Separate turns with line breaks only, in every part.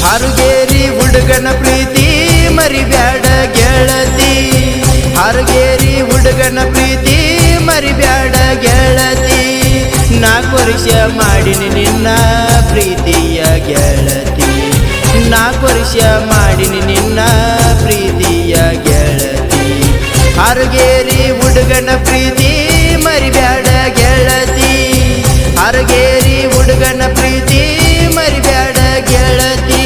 ಹಾರುಗೇರಿ ಹುಡುಗನ ಪ್ರೀತಿ ಮರಿಬ್ಯಾಡ ಗೆಳತಿ, ಹಾರುಗೇರಿ ಹುಡುಗನ ಪ್ರೀತಿ ಮರಿಬ್ಯಾಡ ಗೆಳತಿ. 4 ವರ್ಷ ಮಾಡಿನಿ ನಿನ್ನ ಪ್ರೀತಿಯ ಗೆಳತಿ, 4 ವರ್ಷ ಮಾಡಿನಿ ನಿನ್ನ ಪ್ರೀತಿಯ ಗೆಳತಿ. ಹಾರುಗೇರಿ ಹುಡುಗನ ಪ್ರೀತಿ ಮರಿಬ್ಯಾಡ ಗೆಳತಿ, ಹಾರುಗೇರಿ ಹುಡುಗನ ಪ್ರೀತಿ ಮರಿಬ್ಯಾಡ ಗೆಳತಿ.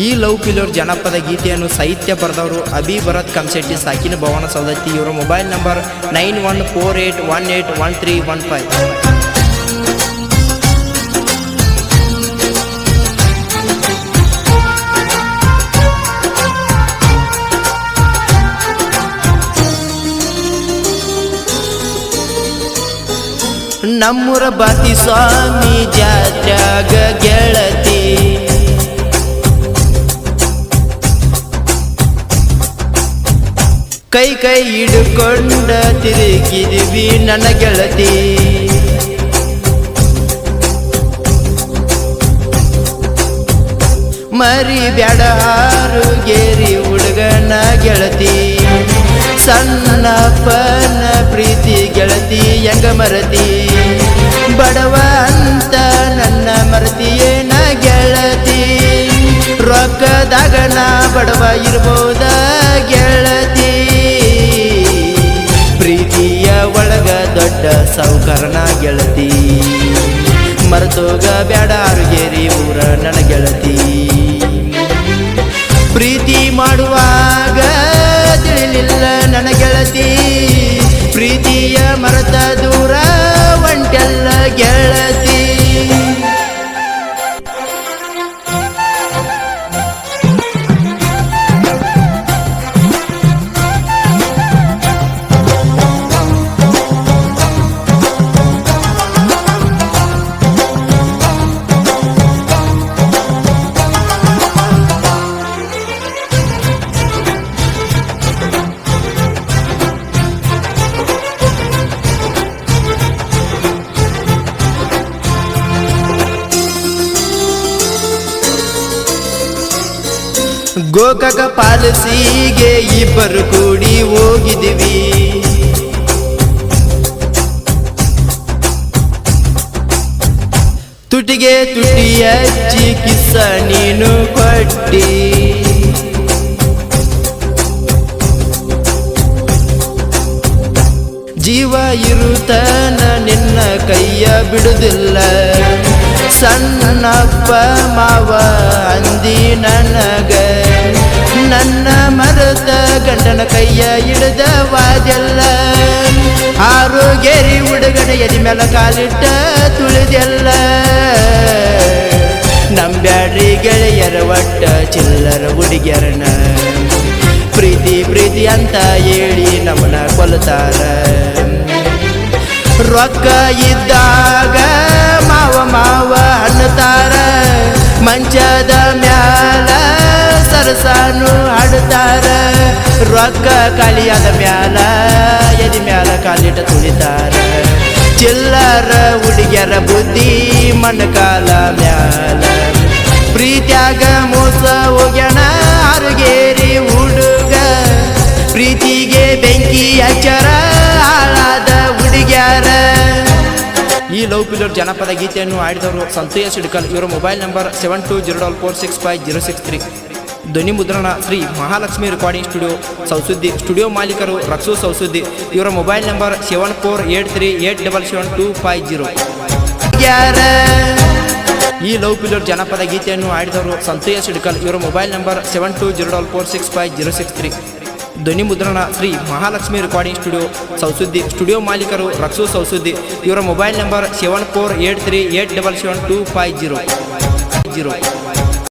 ಈ ಲವ್ ಕಿಲ್ಲರ್ ಜನಪದ ಗೀತೆಯನ್ನು ಸಾಹಿತ್ಯ ಬರೆದವರು ಅಭಿ ಭರತ್ ಕಂಶೆಟ್ಟಿ, ಸಾಕಿನ ಭವನ ಸೌದತ್ತಿ. ಇವರ ಮೊಬೈಲ್ ನಂಬರ್ 9148181315. ನಮ್ಮೂರ ಬಾತಿ ಸ್ವಾಮಿ ಜಾತ್ರ್ಯಾಗ ಗೆಳತಿ, ಕೈ ಕೈ ಹಿಡ್ಕೊಂಡ ತಿರುಗಿದ್ವಿ ನನ್ನ ಗೆಳತಿ. ಮರಿಬ್ಯಾಡ ಹಾರುಗೇರಿ ಹುಡುಗನ ಗೆಳತಿ, ಸಣ್ಣಪ್ಪನ ಪ್ರೀತಿ ಗೆಳತಿ ಹೆಂಗ ಮರತಿ. ಬಡವ ಅಂತ ನನ್ನ ಮರತಿಯೇನ ಗೆಳತಿ, ರೊಕ್ಕದಾಗ ನಾ ಬಡವ ಇರ್ಬೋದ ಗೆಳತಿ. ಪ್ರೀತಿಯ ಒಳಗ ದೊಡ್ಡ ಸೌಕರ್ನ ಗೆಳತಿ, ಮರೆತೋಗ ಬ್ಯಾಡ ಹಾರುಗೇರಿ ಊರ ನನ್ನ ಗೆಳತಿ. ಪ್ರೀತಿ ಮಾಡುವಾಗ ತಿಳಿಲಿಲ್ಲ ನನ್ನ ಗೆಳತಿ, ಪ್ರೀತಿಯ ಮರೆತ ದೂರ ಒಂಟೆಲ್ಲ ಗೆಳತಿ. ಗೋಕಾಕ ಪಾಲಸಿಗೆ ಇಬ್ಬರು ಕೂಡಿ ಹೋಗಿದ್ವಿ, ತುಟಿಗೆ ತುಟಿ ಹಚ್ಚಿ ಕಿಸ್ಸ ನೀನು ಕೊಟ್ಟಿ. ಜೀವ ಇರುತ್ತನ ನಿನ್ನ ಕೈಯ ಬಿಡುದಿಲ್ಲ, ಸಣ್ಣಪ್ಪ ಮಾವ ಅಂದಿ ನನಗ. ನನ್ನ ಮರೆತ ಗಂಡನ ಕೈಯ ಹಿಡಿದ ವಾದೆಲ್ಲ, ಹಾರುಗೇರಿ ಹುಡುಗನ ಎದಿ ಮೇಲೆ ಕಾಲಿಟ್ಟ ತುಳಿದೆಲ್ಲ. ನಂಬ್ಯಾಡ್ರಿ ಗೆಳೆಯರ ಒಟ್ಟ ಚಿಲ್ಲರ ಹುಡುಗ್ಯರನ, ಪ್ರೀತಿ ಪ್ರೀತಿ ಅಂತ ಹೇಳಿ ನಮ್ಮನ್ನ ಕೊಲ್ತಾರ. ರೊಕ್ಕ ಇದ್ದಾಗ ಮಾವ ಮಾವ ಅನ್ನತಾರ, ಮಂಚದ ಮ್ಯಾಲ ಸರಸಾನು ಹಾಡುತ್ತಾರ. ರೊಕ್ಕ ಖಾಲಿಯಾದ ಮ್ಯಾಲ ಎದಿ ಮ್ಯಾಲ ಕಾಲಿಟ ತುಳಿತಾರ. ಚಿಲ್ಲರ ಹುಡುಗ್ಯರ ಬುದ್ಧಿ ಮಣ್ಣಕಾಲ ಮ್ಯಾಲ, ಪ್ರೀತ್ಯಾಗ ಮೋಸ ಹೋಗ್ಯಾನ ಹಾರುಗೇರಿ ಹುಡುಗ. ಪ್ರೀತಿಗೆ ಬೆಂಕಿ ಹಚ್ಚರ ಹಾಳಾದ ಹುಡುಗ್ಯಾರ. ಈ ಲವ್ ಕಿಲ್ಲರ್ ಜನಪದ ಗೀತೆಯನ್ನು ಹಾಡಿದವರು ಸಂತೋಷ ಸಿಡ್ಕಲ್. ಇವರ ಮೊಬೈಲ್ ನಂಬರ್ 7204465063. ಧ್ವನಿ ಮುದ್ರಣ ಶ್ರೀ ಮಹಾಲಕ್ಷ್ಮಿ ರೆಕಾರ್ಡಿಂಗ್ ಸ್ಟುಡಿಯೋ ಸೌಸುದ್ದಿ. ಸ್ಟುಡಿಯೋ ಮಾಲೀಕರು ರಕ್ಷು ಸೌಸುದ್ದಿ. ಇವರ ಮೊಬೈಲ್ ನಂಬರ್ 7483877250. ಈ ಲವ್ ಕಿಲ್ಲರ್ ಜನಪದ ಗೀತೆಯನ್ನು ಹಾಡಿದವರು ಸಂತೋಷ ಸಿಡ್ಕಲ್. ಇವರ ಮೊಬೈಲ್ ನಂಬರ್ 7204465063. ಧ್ವನಿ ಮುದ್ರಣ ಶ್ರೀ ಮಹಾಲಕ್ಷ್ಮಿ ರೆಕಾರ್ಡಿಂಗ್ ಸ್ಟುಡಿಯೋ ಸೌಸುದ್ದಿ. ಸ್ಟುಡಿಯೋ ಮಾಲೀಕರು ರಕ್ಷು ಸೌಸುದ್ದಿ. ಇವರ ಮೊಬೈಲ್ ನಂಬರ್ 7483877250.